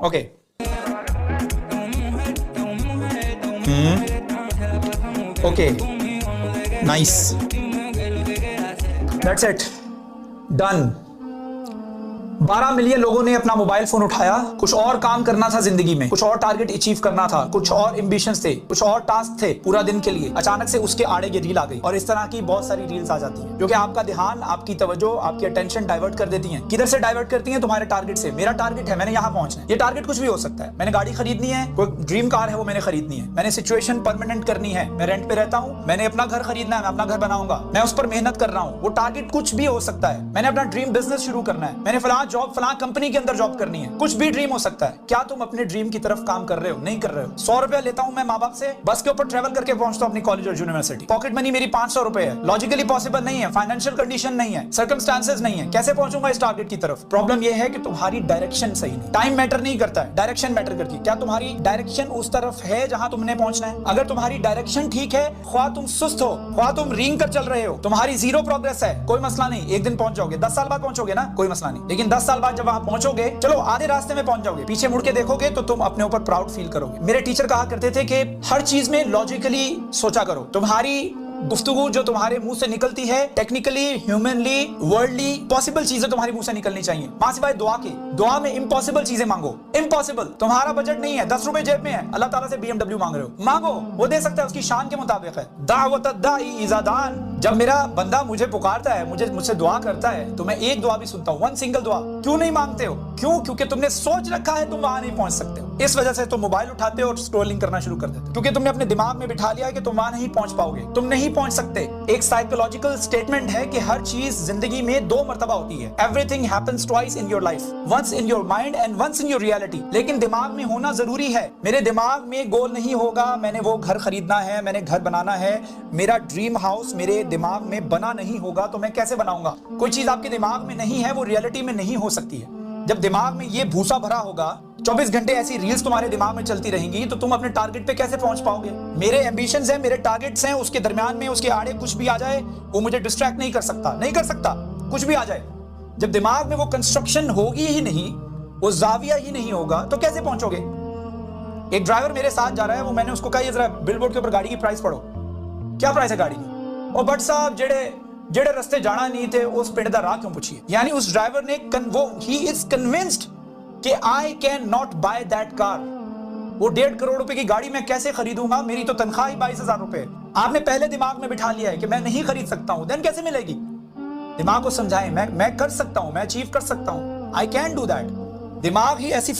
Okay. Okay, nice, that's it, done. 12 million लोगों ने अपना मोबाइल फोन उठाया, कुछ और काम करना था जिंदगी में, कुछ और टारगेट अचीव करना था, कुछ और एम्बिशंस थे, कुछ और टास्क थे पूरा दिन के लिए। अचानक से उसके आड़े ये रील आ गई, और इस तरह की बहुत सारी रील्स आ जाती हैं जो कि आपका ध्यान, आपकी तवज्जो, आपकी अटेंशन डाइवर्ट कर देती हैं। किधर से डाइवर्ट करती हैं? तुम्हारे टारगेट से। मेरा टारगेट है, मैंने यहाँ पहुंचना है। ये टारगेट कुछ भी हो सकता है। मैंने गाड़ी खरीदनी है, कोई ड्रीम कार है वो मैंने खरीदनी है, मैंने सिचुएशन परमानेंट करनी है, मैं रेंट पे रहता हूँ, मैंने अपना घर खरीदना है, मैं अपना घर बनाऊंगा, मैं उस पर मेहनत कर रहा हूँ। वो टारगेट कुछ भी हो सकता है। मैंने अपना ड्रीम बिजनेस शुरू करना है, मैंने फलां जॉब, फलां कंपनी के अंदर जॉब करनी है। कुछ भी ड्रीम हो सकता है। क्या तुम अपने ड्रीम की तरफ काम कर रहे हो? नहीं कर रहे हो। 100 रुपया लेता हूं मैं माँ बाप से, बस के ऊपर ट्रेवल करके पहुंचता हूं अपनी कॉलेज और यूनिवर्सिटी। पॉकेट मनी मेरी 500 रुपए है। लॉजिकली पॉसिबल नहीं है, फाइनेंशियल कंडीशन नहीं है, सर्कमस्टांसेस नहीं है। कैसे पहुंचूंगा इस टारगेट की तरफ? प्रॉब्लम यह है कि तुम्हारी डायरेक्शन सही नहीं। टाइम मैटर नहीं करता है, डायरेक्शन मैटर करती है। क्या तुम्हारी डायरेक्शन उस तरफ है जहां तुमने पहुंचना है? अगर तुम्हारी डायरेक्शन ठीक है, ख्वाह तुम सुस्त हो, ख्वाह तुम रींग कर चल रहे हो, तुम्हारी जीरो प्रोग्रेस है, कोई मसला नहीं, एक दिन पहुंच जाओगे। 10 साल बाद पहुंचोगे ना, कोई मसला नहीं, लेकिन 10 साल बाद जब वहां पहुंचोगे, चलो आधे रास्ते में पहुंच जाओगे, पीछे मुड़ के देखोगे तो तुम अपने ऊपर प्राउड फील करोगे। मेरे टीचर कहा करते थे कि हर चीज में लॉजिकली सोचा करो। तुम्हारी गुफ्तगू जो तुम्हारे मुंह से निकलती है, टेक्निकली, ह्यूमनली, वर्ल्डली पॉसिबल चीजें तुम्हारे मुंह से निकलनी चाहिए। मां सिवाय दुआ के। दुआ में इम्पॉसिबल चीजें मांगो। इम्पॉसिबल, तुम्हारा बजट नहीं है, 10 रुपए जेब में है, अल्लाह ताला से BMW मांग रहे हो, मांगो, वो दे सकता है, उसकी शान के मुताबिक है। दावत दाई इज़ादान। जब मेरा बंदा मुझे पुकारता है, मुझसे दुआ करता है, तो मैं एक दुआ भी सुनता हूं, वन सिंगल दुआ। क्यों नहीं मांगते हो? क्यों? क्योंकि तुमने सोच रखा है तुम वहां नहीं पहुंच सकते हो। इस वजह से तुम मोबाइल उठाते हो और स्क्रॉलिंग करना शुरू कर देते हो, क्योंकि तुमने अपने दिमाग में बिठा लिया है कि तुम वहां नहीं पहुंच पाओगे, तुम नहीं पहुंच सकते। एक साइकोलॉजिकल स्टेटमेंट है कि हर चीज जिंदगी में 2 मर्तबा होती है। Everything happens twice in your life, once in your mind and once in your reality. लेकिन दिमाग में होना जरूरी है। मेरे दिमाग में गोल नहीं होगा, मैंने वो घर खरीदना है, मैंने घर बनाना है, मेरा ड्रीम हाउस मेरे दिमाग में बना नहीं होगा, तो मैं कैसे बनाऊंगा? कोई चीज आपके दिमाग में नहीं है, वो रियलिटी में नहीं हो सकती है। जब दिमाग में ये भूसा भरा होगा, 24 घंटे ऐसी रील्स तुम्हारे दिमाग में चलती रहेंगी, तो तुम अपने टारगेट पे कैसे पहुंच पाओगे? मेरे एम्बिशंस हैं, मेरे टारगेट्स हैं, उसके दरमियान में, उसके आड़े कुछ भी आ जाए, वो मुझे डिस्ट्रैक्ट नहीं कर सकता, नहीं कर सकता। कुछ भी आ जाए, जब दिमाग में वो कंस्ट्रक्शन होगी ही नहीं, वो जाविया ही नहीं होगा, तो कैसे पहुंचोगे? एक ड्राइवर मेरे साथ जा रहा है, वो मैंने उसको कहा, ये जरा बिलबोर्ड के ऊपर गाड़ी की प्राइस पढ़ो। क्या प्राइस है गाड़ी की? और बट साहब जेड़े रस्ते जाना नहीं थे, उस पिंड दा राह क्यों पूछिए? यानी उस ड्राइवर ने ही इज कन्विंस्ड कि I can not by that car. वो 1.5 करोड़ रुपए की गाड़ी मैं कैसे खरीदूंगा? मेरी तो तनख्वाह ही 22,000 रुपए। आपने पहले दिमाग में बिठा लिया है कि मैं नहीं खरीद सकता हूं, देन कैसे मिलेगी? दिमाग को समझाएं, मैं कर सकता हूं, मैं अचीव कर सकता हूं, आई कैन डू दैट। दिमाग ही ऐसी